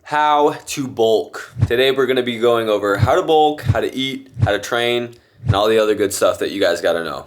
How to bulk. Today we're gonna be going over how to bulk, how to eat, how to train, and all the other good stuff that you guys gotta know.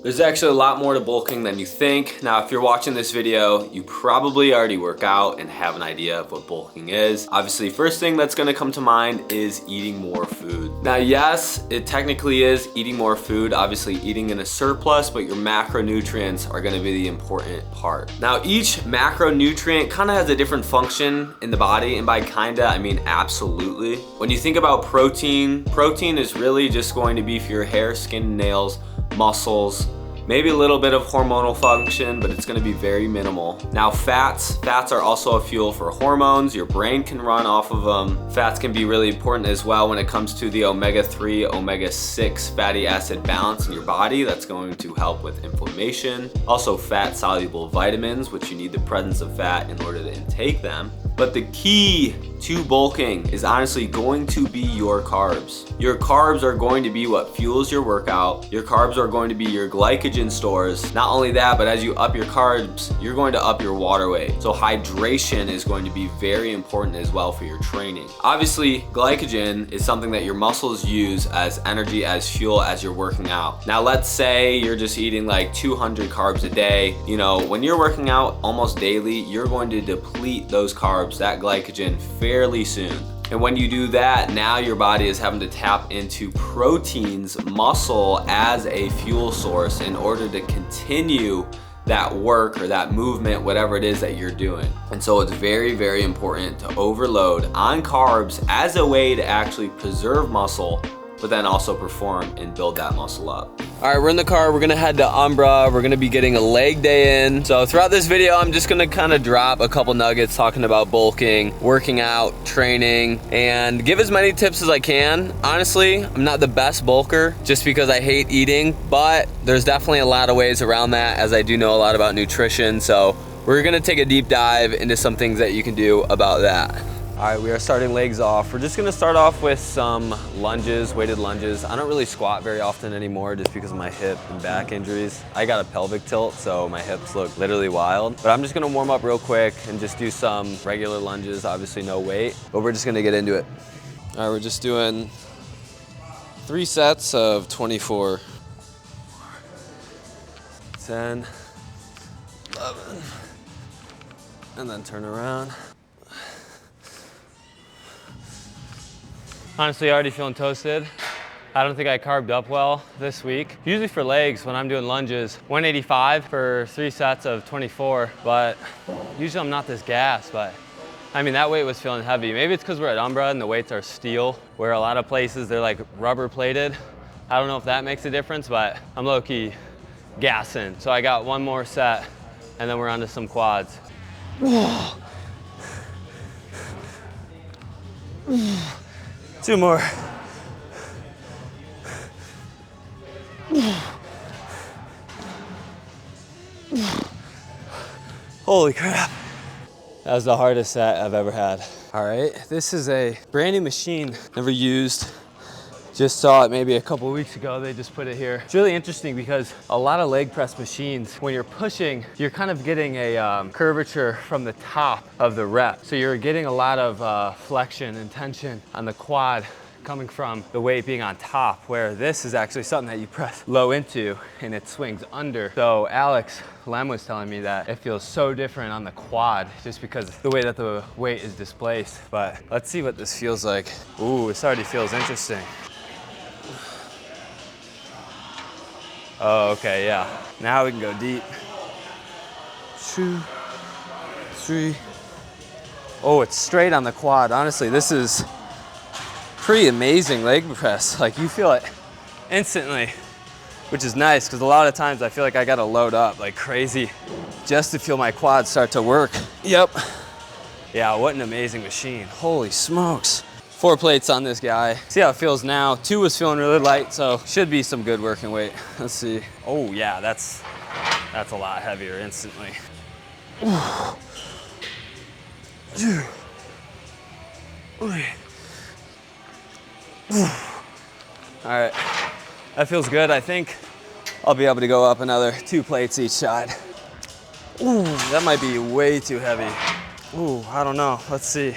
There's actually a lot more to bulking than you think. Now, if you're watching this video, you probably already work out and have an idea of what bulking is. Obviously, first thing that's gonna come to mind is eating more food. Now, yes, it technically is eating more food, obviously eating in a surplus, but your macronutrients are gonna be the important part. Now, each macronutrient kind of has a different function in the body, and by kinda, I mean absolutely. When you think about protein, protein is really just going to be for your hair, skin, nails, muscles, maybe a little bit of hormonal function, but it's gonna be very minimal. Now fats are also a fuel for hormones. Your brain can run off of them. Fats can be really important as well when it comes to the omega-3, omega-6 fatty acid balance in your body. That's going to help with inflammation. Also fat soluble vitamins, which you need the presence of fat in order to intake them. But the key to bulking is honestly going to be your carbs. Your carbs are going to be what fuels your workout. Your carbs are going to be your glycogen stores. Not only that, but as you up your carbs, you're going to up your water weight. So hydration is going to be very important as well for your training. Obviously, glycogen is something that your muscles use as energy, as fuel as you're working out. Now, let's say you're just eating like 200 carbs a day. You know, when you're working out almost daily, you're going to deplete those carbs, that glycogen, fairly soon. And when you do that, now your body is having to tap into proteins, muscle as a fuel source in order to continue that work or that movement, whatever it is that you're doing. And so it's very, very important to overload on carbs as a way to actually preserve muscle, but then also perform and build that muscle up. All right, we're in the car. We're gonna head to Umbra. We're gonna be getting a leg day in. So throughout this video, I'm just gonna kind of drop a couple nuggets talking about bulking, working out, training, and give as many tips as I can. Honestly, I'm not the best bulker just because I hate eating, but there's definitely a lot of ways around that, as I do know a lot about nutrition. So we're gonna take a deep dive into some things that you can do about that. All right, we are starting legs off. We're just gonna start off with some lunges, weighted lunges. I don't really squat very often anymore just because of my hip and back injuries. I got a pelvic tilt, so my hips look literally wild. But I'm just gonna warm up real quick and just do some regular lunges, obviously no weight, but we're just gonna get into it. All right, we're just doing 3 sets of 24. 10, 11, and then turn around. Honestly, already feeling toasted. I don't think I carved up well this week. Usually for legs, when I'm doing lunges, 185 for 3 sets of 24, but usually I'm not this gassed, but I mean, that weight was feeling heavy. Maybe it's because we're at Umbra and the weights are steel, where a lot of places they're like rubber plated. I don't know if that makes a difference, but I'm low-key gassing. So I got 1 more set and then we're on to some quads. 2 more. Holy crap. That was the hardest set I've ever had. All right, this is a brand new machine, never used. Just saw it maybe a couple weeks ago, they just put it here. It's really interesting because a lot of leg press machines, when you're pushing, you're kind of getting a curvature from the top of the rep. So you're getting a lot of flexion and tension on the quad coming from the weight being on top, where this is actually something that you press low into and it swings under. So Alex Lem was telling me that it feels so different on the quad just because the way that the weight is displaced. But let's see what this feels like. Ooh, this already feels interesting. Oh, okay, yeah. Now we can go deep. 2, 3. Oh, it's straight on the quad. Honestly, this is pretty amazing leg press. Like, you feel it instantly, which is nice because a lot of times I feel like I gotta load up like crazy just to feel my quads start to work. Yep. Yeah, what an amazing machine. Holy smokes. 4 plates on this guy. See how it feels now. 2 was feeling really light, so should be some good working weight. Let's see. Oh yeah, that's a lot heavier instantly. All right, that feels good. I think I'll be able to go up another 2 plates each side. Ooh, that might be way too heavy. Ooh, I don't know. Let's see.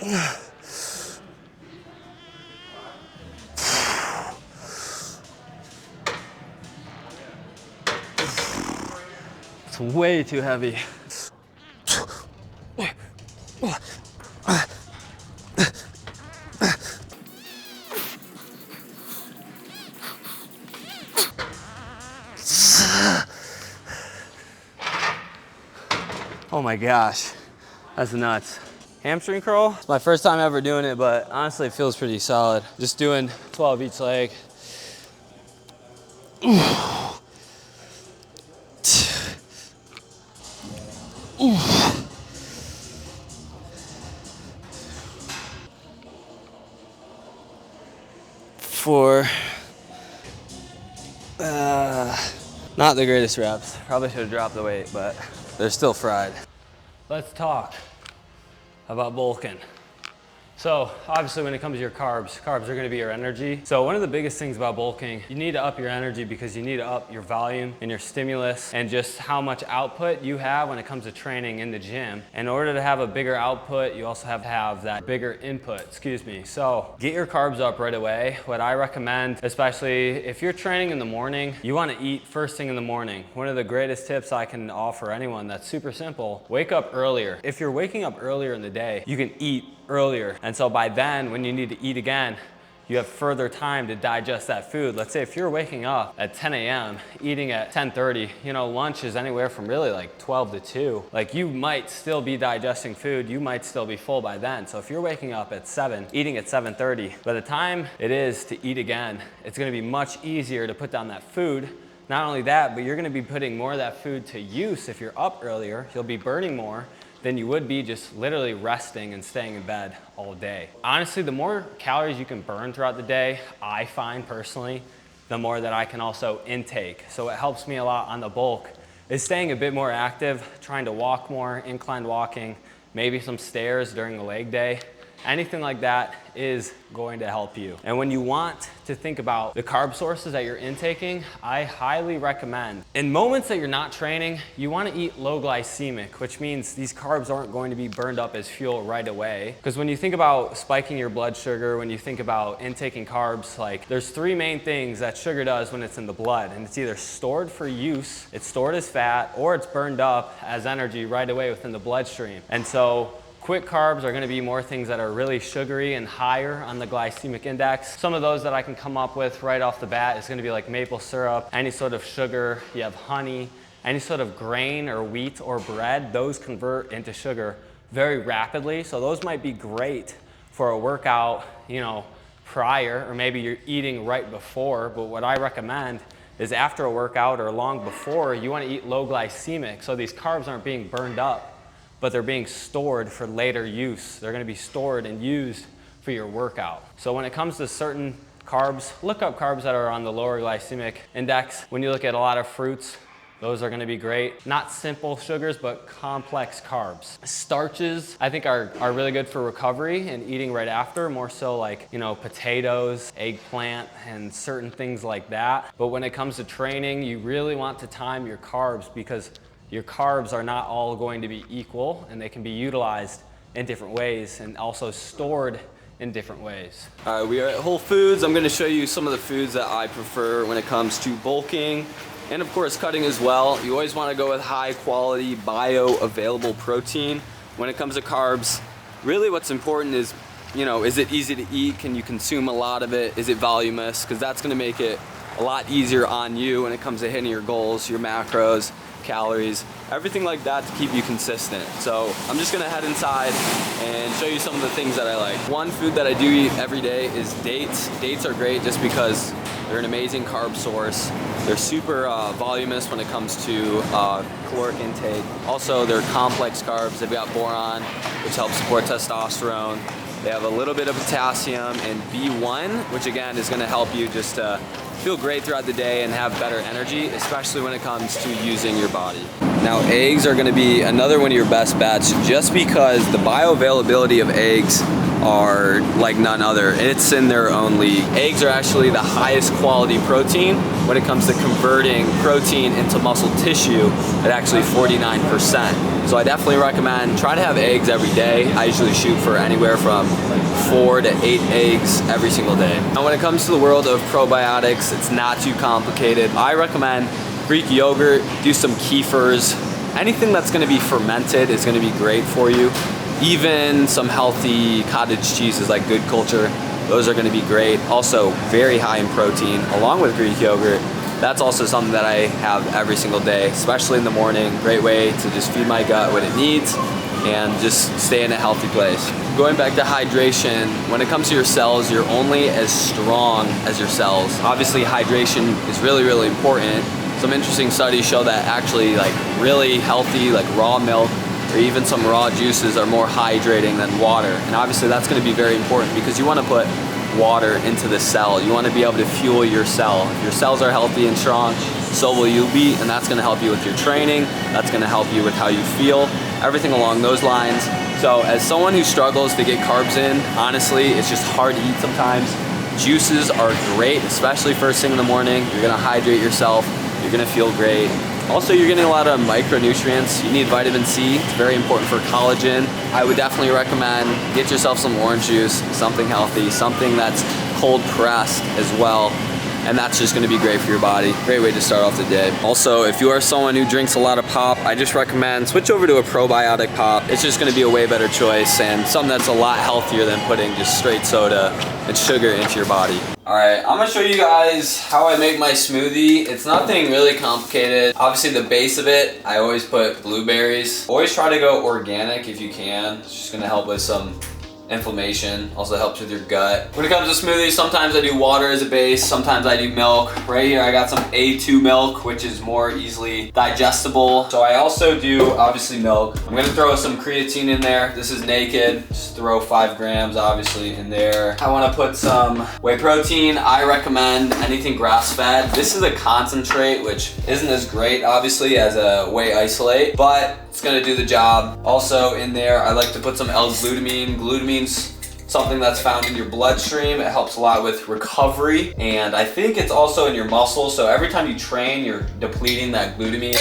It's way too heavy. Oh my gosh, that's nuts. Hamstring curl, it's my first time ever doing it, but honestly it feels pretty solid. Just doing 12 each leg. For not the greatest reps. Probably should have dropped the weight, but they're still fried. Let's talk about bulking. So obviously when it comes to your carbs are gonna be your energy. So one of the biggest things about bulking, you need to up your energy because you need to up your volume and your stimulus and just how much output you have when it comes to training in the gym. In order to have a bigger output, you also have to have that bigger input, So get your carbs up right away. What I recommend, especially if you're training in the morning, you wanna eat first thing in the morning. One of the greatest tips I can offer anyone that's super simple, wake up earlier. If you're waking up earlier in the day, you can eat earlier. And so by then, when you need to eat again, you have further time to digest that food. Let's say if you're waking up at 10 a.m., eating at 10:30, you know, lunch is anywhere from really like 12 to 2. Like you might still be digesting food, you might still be full by then. So if you're waking up at 7, eating at 7:30, by the time it is to eat again, it's gonna be much easier to put down that food. Not only that, but you're gonna be putting more of that food to use. If you're up earlier, you'll be burning more than you would be just literally resting and staying in bed all day. Honestly, the more calories you can burn throughout the day, I find personally, the more that I can also intake. So it helps me a lot on the bulk is staying a bit more active, trying to walk more, inclined walking, maybe some stairs during the leg day. Anything like that is going to help you. And when you want to think about the carb sources that you're intaking, I highly recommend, in moments that you're not training, you want to eat low glycemic, which means these carbs aren't going to be burned up as fuel right away. Because when you think about spiking your blood sugar, when you think about intaking carbs, like there's three main things that sugar does when it's in the blood. And it's either stored for use, it's stored as fat, or it's burned up as energy right away within the bloodstream. And so quick carbs are gonna be more things that are really sugary and higher on the glycemic index. Some of those that I can come up with right off the bat is gonna be like maple syrup, any sort of sugar, you have honey, any sort of grain or wheat or bread, those convert into sugar very rapidly. So those might be great for a workout, you know, prior, or maybe you're eating right before, but what I recommend is after a workout or long before, you wanna eat low glycemic, so these carbs aren't being burned up, but they're being stored for later use. They're gonna be stored and used for your workout. So when it comes to certain carbs, look up carbs that are on the lower glycemic index. When you look at a lot of fruits, those are gonna be great. Not simple sugars, but complex carbs. Starches, I think are really good for recovery and eating right after, more so like, you know, potatoes, eggplant, and certain things like that. But when it comes to training, you really want to time your carbs because your carbs are not all going to be equal and they can be utilized in different ways and also stored in different ways. All right, we are at Whole Foods. I'm gonna show you some of the foods that I prefer when it comes to bulking and of course cutting as well. You always wanna go with high quality bioavailable protein. When it comes to carbs, really what's important is, you know, is it easy to eat? Can you consume a lot of it? Is it voluminous? Because that's gonna make it a lot easier on you when it comes to hitting your goals, your macros, calories, everything like that to keep you consistent. So I'm just gonna head inside and show you some of the things that I like. One food that I do eat every day is dates. Dates are great just because they're an amazing carb source. They're super voluminous when it comes to caloric intake. Also, they're complex carbs. They've got boron, which helps support testosterone. They have a little bit of potassium and B1, which again is gonna help you just feel great throughout the day and have better energy, especially when it comes to using your body. Now, eggs are gonna be another one of your best bets just because the bioavailability of eggs are like none other. It's in their own league. Eggs are actually the highest quality protein when it comes to converting protein into muscle tissue at actually 49%. So I definitely recommend try to have eggs every day. I usually shoot for anywhere from 4 to 8 eggs every single day. Now when it comes to the world of probiotics, it's not too complicated. I recommend Greek yogurt, do some kefirs. Anything that's gonna be fermented is gonna be great for you. Even some healthy cottage cheeses like Good Culture, those are gonna be great. Also very high in protein, along with Greek yogurt. That's also something that I have every single day, especially in the morning. Great way to just feed my gut what it needs and just stay in a healthy place. Going back to hydration, when it comes to your cells, you're only as strong as your cells. Obviously hydration is really, really important. Some interesting studies show that actually like really healthy, like raw milk or even some raw juices are more hydrating than water. And obviously that's gonna be very important because you wanna put water into the cell. You wanna be able to fuel your cell. If your cells are healthy and strong, so will you be, and that's gonna help you with your training. That's gonna help you with how you feel, everything along those lines. So as someone who struggles to get carbs in, honestly, it's just hard to eat sometimes. Juices are great, especially first thing in the morning. You're gonna hydrate yourself. You're gonna feel great. Also, you're getting a lot of micronutrients. You need vitamin C. It's very important for collagen. I would definitely recommend get yourself some orange juice, something healthy, something that's cold pressed as well. And that's just gonna be great for your body. Great way to start off the day. Also, if you are someone who drinks a lot of pop, I just recommend switch over to a probiotic pop. It's just gonna be a way better choice and something that's a lot healthier than putting just straight soda and sugar into your body. All right, I'm gonna show you guys how I make my smoothie. It's nothing really complicated. Obviously the base of it, I always put blueberries. Always try to go organic if you can. It's just gonna help with some inflammation, also helps with your gut. When it comes to smoothies, sometimes I do water as a base, sometimes I do milk. Right here I got some A2 milk, which is more easily digestible. So I also do obviously milk. I'm gonna throw some creatine in there. This is naked, just throw 5 grams obviously in there. I wanna put some whey protein. I recommend anything grass-fed. This is a concentrate, which isn't as great obviously as a whey isolate, but it's gonna do the job. Also in there, I like to put some L-glutamine. Glutamine's something that's found in your bloodstream. It helps a lot with recovery, and I think it's also in your muscles. So every time you train, you're depleting that glutamine.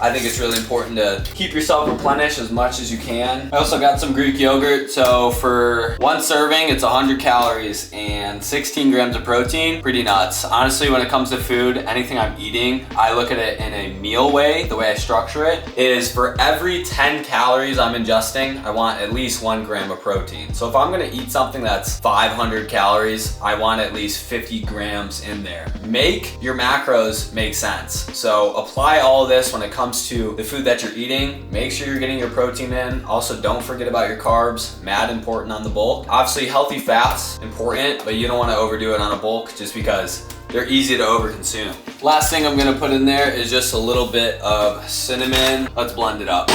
I think it's really important to keep yourself replenished as much as you can. I also got some Greek yogurt. So for 1 serving, it's 100 calories and 16 grams of protein. Pretty nuts. Honestly, when it comes to food, anything I'm eating, I look at it in a meal way. The way I structure it is for every 10 calories I'm ingesting, I want at least 1 gram of protein. So if I'm gonna eat something that's 500 calories, I want at least 50 grams in there. Make your macros make sense. So apply all of this when it comes to the food that you're eating. Make sure you're getting your protein in. Also, don't forget about your carbs. Mad important on the bulk. Obviously, healthy fats, important, but you don't want to overdo it on a bulk just because they're easy to overconsume. Last thing I'm gonna put in there is just a little bit of cinnamon. Let's blend it up.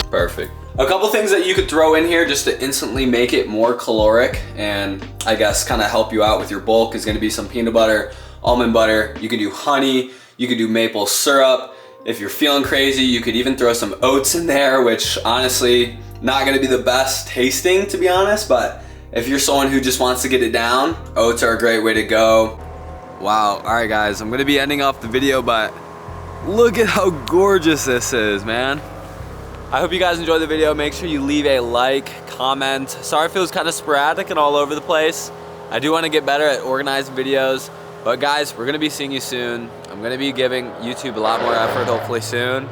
Perfect. A couple things that you could throw in here just to instantly make it more caloric and I guess kind of help you out with your bulk is gonna be some peanut butter, almond butter. You can do honey. You could do maple syrup. If you're feeling crazy, you could even throw some oats in there, which honestly, not gonna be the best tasting to be honest, but if you're someone who just wants to get it down, oats are a great way to go. Wow, all right guys, I'm gonna be ending off the video, but look at how gorgeous this is, man. I hope you guys enjoyed the video. Make sure you leave a like, comment. Sorry if it was kind of sporadic and all over the place. I do wanna get better at organizing videos. But guys, we're gonna be seeing you soon. I'm gonna be giving YouTube a lot more effort hopefully soon.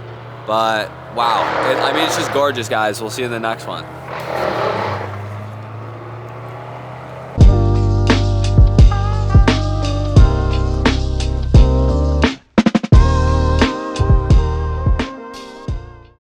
But wow, I mean, it's just gorgeous guys. We'll see you in the next one.